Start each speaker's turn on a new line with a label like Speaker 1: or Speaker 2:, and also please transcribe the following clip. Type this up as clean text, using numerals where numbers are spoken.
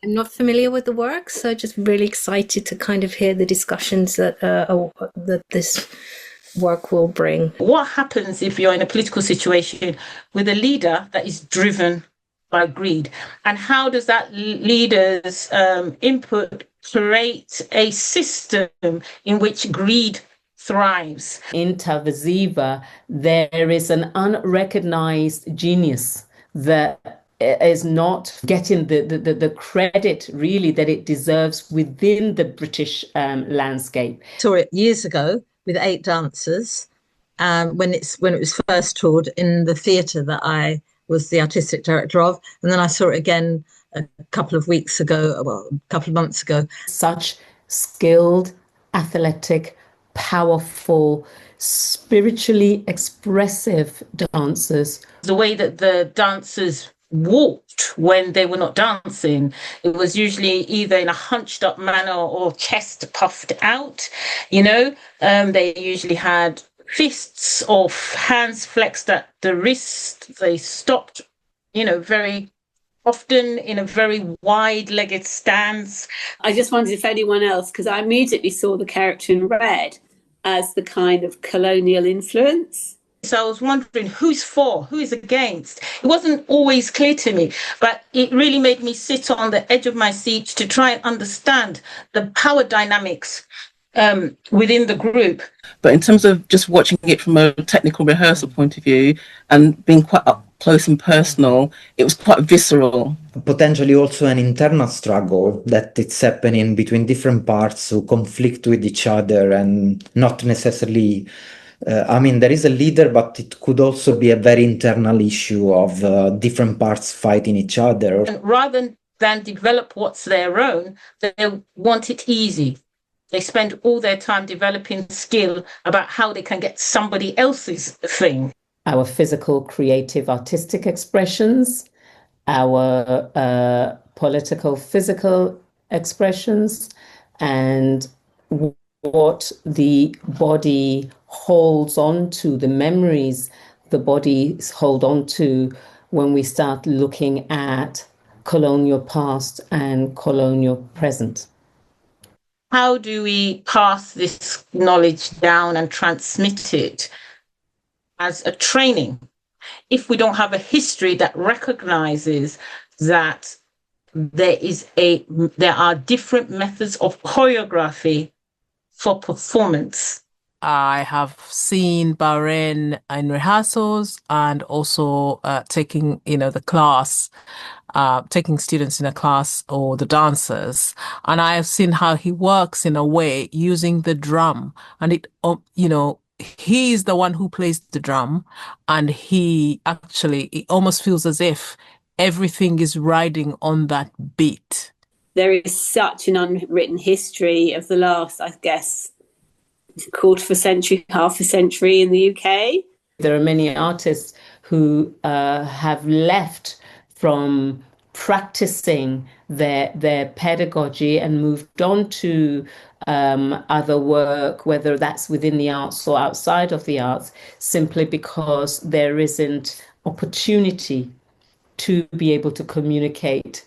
Speaker 1: I'm not familiar with the work, so just really excited to kind of hear the discussions that this work will bring.
Speaker 2: What happens if you're in a political situation with a leader that is driven by greed? And how does that leader's input create a system in which greed thrives?
Speaker 3: In Tavaziva, there is an unrecognized genius that is not getting the credit really that it deserves within the British landscape.
Speaker 4: I saw it years ago with 8 dancers when it was first toured in the theatre that I was the artistic director of, and then I saw it again a couple of months ago.
Speaker 3: Such skilled, athletic, powerful, spiritually expressive dancers.
Speaker 2: The way that the dancers walked when they were not dancing, it was usually either in a hunched up manner or chest puffed out, they usually had fists or hands flexed at the wrist. They stopped, very often in a very wide-legged stance.
Speaker 5: I just wondered if anyone else, because I immediately saw the character in red as the kind of colonial influence.
Speaker 2: So I was wondering who's for, who is against. It wasn't always clear to me, but it really made me sit on the edge of my seat to try and understand the power dynamics within the group.
Speaker 6: But in terms of just watching it from a technical rehearsal point of view and being quite up close and personal, it was quite visceral.
Speaker 7: Potentially also an internal struggle that it's happening between different parts who conflict with each other and not necessarily... there is a leader, but it could also be a very internal issue of different parts fighting each other.
Speaker 2: And rather than develop what's their own, they want it easy. They spend all their time developing skill about how they can get somebody else's thing.
Speaker 3: Our physical, creative, artistic expressions, our political, physical expressions, and what the body holds on to, the memories the bodies hold on to when we start looking at colonial past and colonial present.
Speaker 2: How do we pass this knowledge down and transmit it as a training if we don't have a history that recognizes that there are different methods of choreography for performance?
Speaker 8: I have seen Bawren in rehearsals and also taking, the class, taking students in a class or the dancers. And I have seen how he works in a way using the drum. And it, he's the one who plays the drum. And it almost feels as if everything is riding on that beat.
Speaker 5: There is such an unwritten history of the last, I guess, quarter of a century, half a century in the UK.
Speaker 3: There are many artists who have left from practicing their pedagogy and moved on to other work, whether that's within the arts or outside of the arts, simply because there isn't opportunity to be able to communicate